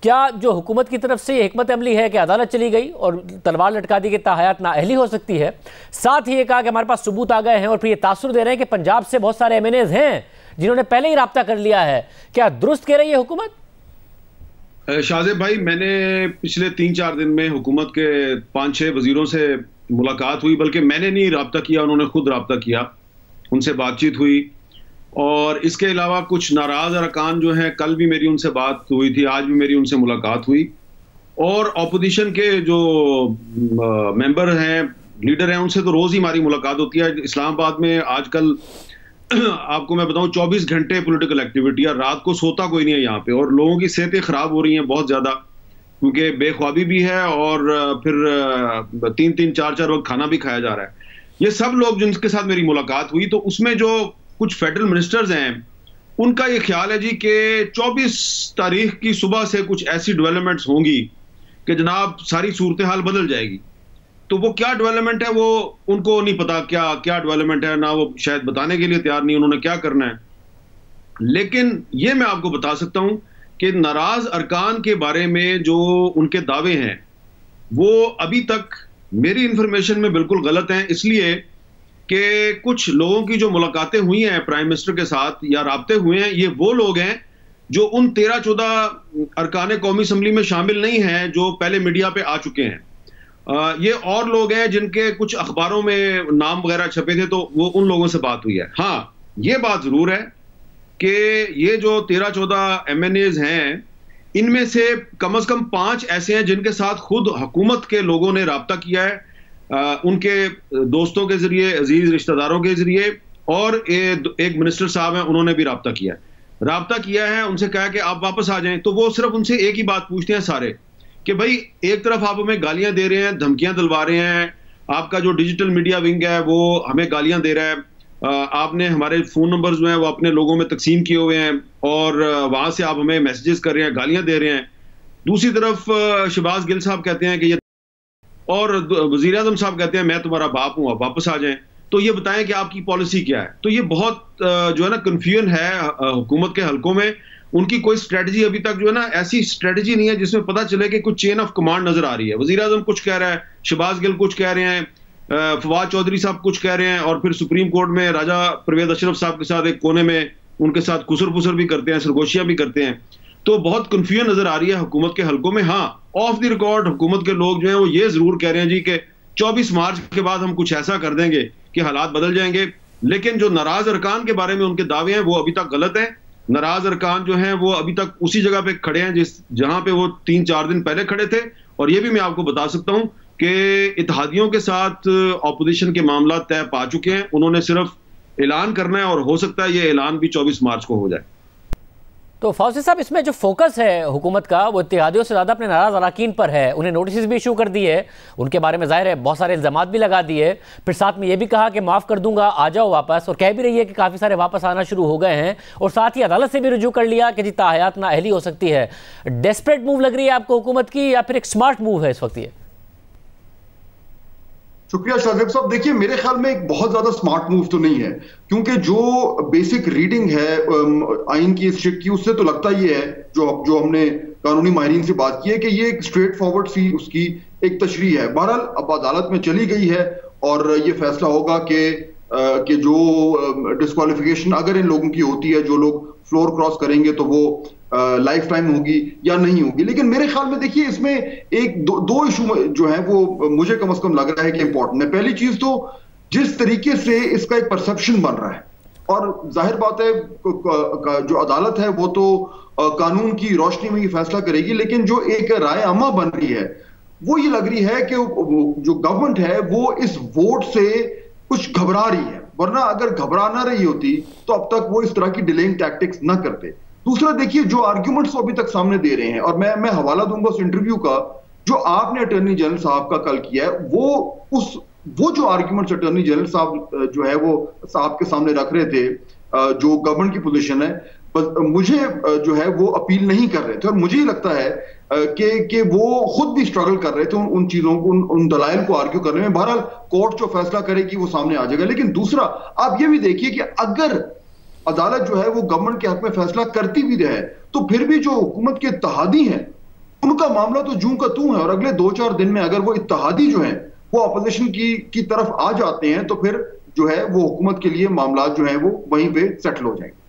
क्या जो हुकूमत की तरफ से ये हिकमत अमली है कि अदालत चली गई और तलवार लटका दी कि ताहयात नाअहली हो सकती है, साथ ही ये कहा कि हमारे पास सबूत आ गए हैं और फिर ये तासुर दे रहे हैं कि पंजाब से बहुत सारे MNAs हैं जिन्होंने पहले ही राब्ता कर लिया है, क्या दुरुस्त कह रही है हुकूमत? शाहजेब भाई, मैंने पिछले 3-4 दिन में हुकूमत के 5-6 वजीरों से मुलाकात हुई, बल्कि मैंने नहीं राब्ता किया, उन्होंने खुद राब्ता किया, उनसे बातचीत हुई। और इसके अलावा कुछ नाराज अरकान जो हैं, कल भी मेरी उनसे बात हुई थी, आज भी मेरी उनसे मुलाकात हुई। और अपोजिशन के जो मेंबर हैं, लीडर हैं, उनसे तो रोज ही हमारी मुलाकात होती है। इस्लामाबाद में आजकल आपको मैं बताऊं 24 घंटे पॉलिटिकल एक्टिविटी है, रात को सोता कोई नहीं है यहाँ पे, और लोगों की सेहतें खराब हो रही हैं बहुत ज्यादा, क्योंकि बेख्वाबी भी है और फिर 3-3, 4-4 वक्त खाना भी खाया जा रहा है। ये सब लोग जिनके साथ मेरी मुलाकात हुई, तो उसमें जो कुछ फेडरल मिनिस्टर्स हैं, उनका ये ख्याल है जी कि 24 तारीख की सुबह से कुछ ऐसी डेवलपमेंट्स होंगी कि जनाब सारी सूरत हाल बदल जाएगी। तो वो क्या डेवलपमेंट है वो उनको नहीं पता, क्या डेवलपमेंट है, ना वो शायद बताने के लिए तैयार नहीं उन्होंने क्या करना है। लेकिन ये मैं आपको बता सकता हूं कि नाराज अरकान के बारे में जो उनके दावे हैं वो अभी तक मेरी इंफॉर्मेशन में बिल्कुल गलत हैं, इसलिए कि कुछ लोगों की जो मुलाकातें हुई हैं प्राइम मिनिस्टर के साथ या राब्ते हुए हैं, ये वो लोग हैं जो उन 13-14 अरकान कौमी असम्बली में शामिल नहीं हैं जो पहले मीडिया पे आ चुके हैं। ये और लोग हैं जिनके कुछ अखबारों में नाम वगैरह छपे थे, तो वो उन लोगों से बात हुई है। हाँ, ये बात जरूर है कि ये जो 13-14 MNAs हैं, इनमें से कम 5 ऐसे हैं जिनके साथ खुद हुकूमत के लोगों ने राब्ता किया है, उनके दोस्तों के जरिए, अजीज रिश्तेदारों के जरिए, और एक मिनिस्टर साहब हैं, उन्होंने भी राब्ता किया है, उनसे कहा कि आप वापस आ जाएं। तो वो सिर्फ उनसे एक ही बात पूछते हैं सारे कि भाई, एक तरफ आप हमें गालियां दे रहे हैं, धमकियां दिलवा रहे हैं, आपका जो डिजिटल मीडिया विंग है वो हमें गालियां दे रहा है, आपने हमारे फोन नंबर्स जो हैं वो अपने लोगों में तकसीम किए हुए हैं और वहां से आप हमें मैसेजेस कर रहे हैं, गालियां दे रहे हैं। दूसरी तरफ शहबाज गिल साहब कहते हैं कि ये, और वजीर आजम साहब कहते हैं मैं तुम्हारा बाप हूं, आप वापस आ जाएं। तो ये बताएं कि आपकी पॉलिसी क्या है। तो ये बहुत जो है ना कन्फ्यूजन है हुकूमत के हलकों में। उनकी कोई स्ट्रेटजी अभी तक जो है ना, ऐसी स्ट्रेटजी नहीं है जिसमें पता चले कि कुछ चेन ऑफ कमांड नजर आ रही है। वजीर आजम कुछ कह रहा है, शहबाज गिल कुछ कह रहे हैं, फवाद चौधरी साहब कुछ कह रहे हैं, और फिर सुप्रीम कोर्ट में राजा परवेज अशरफ साहब के साथ एक कोने में उनके साथ खुसर फुसर भी करते हैं, सरगोशियां भी करते हैं। तो बहुत कन्फ्यूजन नजर आ रही है हुकूमत के हलकों में। हाँ, ऑफ द रिकॉर्ड हुकूमत के लोग जो हैं वो ये जरूर कह रहे हैं जी कि 24 मार्च के बाद हम कुछ ऐसा कर देंगे कि हालात बदल जाएंगे। लेकिन जो नाराज अरकान के बारे में उनके दावे हैं वो अभी तक गलत है। नाराज अरकान जो हैं वो अभी तक उसी जगह पे खड़े हैं जहां पे वो 3-4 दिन पहले खड़े थे। और ये भी मैं आपको बता सकता हूं कि इत्तेहादियों के साथ ऑपोजिशन के मामला तय पा चुके हैं, उन्होंने सिर्फ ऐलान करना है, और हो सकता है ये ऐलान भी 24 मार्च को हो जाए। तो फौजी साहब, इसमें जो फोकस है हुकूमत का वो इत्तेहादियों से ज़्यादा अपने नाराज़ अराकीन पर है। उन्हें नोटिस भी इशू कर दिए, उनके बारे में ज़ाहिर है बहुत सारे इल्ज़ामात भी लगा दिए, फिर साथ में ये भी कहा कि माफ़ कर दूंगा, आ जाओ वापस, और कह भी रही है कि काफ़ी सारे वापस आना शुरू हो गए हैं, और साथ ही अदालत से भी रुजू कर लिया कि जी ताहयात नाअहली हो सकती है। डेस्परेट मूव लग रही है आपको हुकूमत की, या फिर एक स्मार्ट मूव है इस वक्त ये? शुक्रिया शाहजेब साहब। देखिए, मेरे ख्याल में एक बहुत ज्यादा स्मार्ट मूव तो नहीं है, क्योंकि जो बेसिक रीडिंग है आइन की, इस शिक की, उससे तो लगता ही है, जो हमने कानूनी माहिरीन से बात की है, कि ये एक स्ट्रेट फॉरवर्ड सी उसकी एक तशरीह है। बहरहाल अब अदालत में चली गई है और ये फैसला होगा कि जो डिस्क्वालिफिकेशन अगर इन लोगों की होती है, जो लोग फ्लोर क्रॉस करेंगे, तो वो लाइफ टाइम होगी या नहीं होगी। लेकिन मेरे ख्याल में देखिए, इसमें एक दो इशू जो है वो मुझे कम से कम लग रहा है कि इंपॉर्टेंट है। पहली चीज तो जिस तरीके से इसका एक परसेप्शन बन रहा है, और जाहिर बात है जो अदालत है वो तो कानून की रोशनी में ये फैसला करेगी, लेकिन जो एक राय अमा बन रही है वो ये लग रही है कि जो गवर्नमेंट है वो इस वोट से कुछ घबरा रही है, वरना अगर घबरा ना रही होती तो अब तक वो इस तरह की डिलेइंग टैक्टिक्स ना करते। दूसरा, देखिए जो आर्ग्यूमेंट्स अभी तक सामने दे रहे हैं, और मैं हवाला दूंगा उस इंटरव्यू का जो आपने अटॉर्नी जनरल साहब का कल किया है, वो जो आर्ग्यूमेंट्स अटॉर्नी जनरल साहब जो है वो साहब के सामने रख रहे थे, जो गवर्नमेंट की पोजीशन है, मुझे जो है वो अपील नहीं कर रहे थे। और मुझे ही लगता है कि वो खुद भी स्ट्रगल कर रहे थे उन चीजों को, उन दलाइल को आर्ग्यू करने में। बहरहाल कोर्ट जो फैसला करेगी वो सामने आ जाएगा। लेकिन दूसरा, आप ये भी देखिए कि अगर अदालत जो है वो गवर्नमेंट के हक में फैसला करती भी रहे, तो फिर भी जो हुकूमत के इत्तेहादी हैं उनका मामला तो जूं का तू है, और अगले 2-4 दिन में अगर वो इत्तेहादी जो है वो अपोजिशन की तरफ आ जाते हैं तो फिर जो है वो हुकूमत के लिए मामला जो है वो वहीं पे सेटल हो जाएंगे।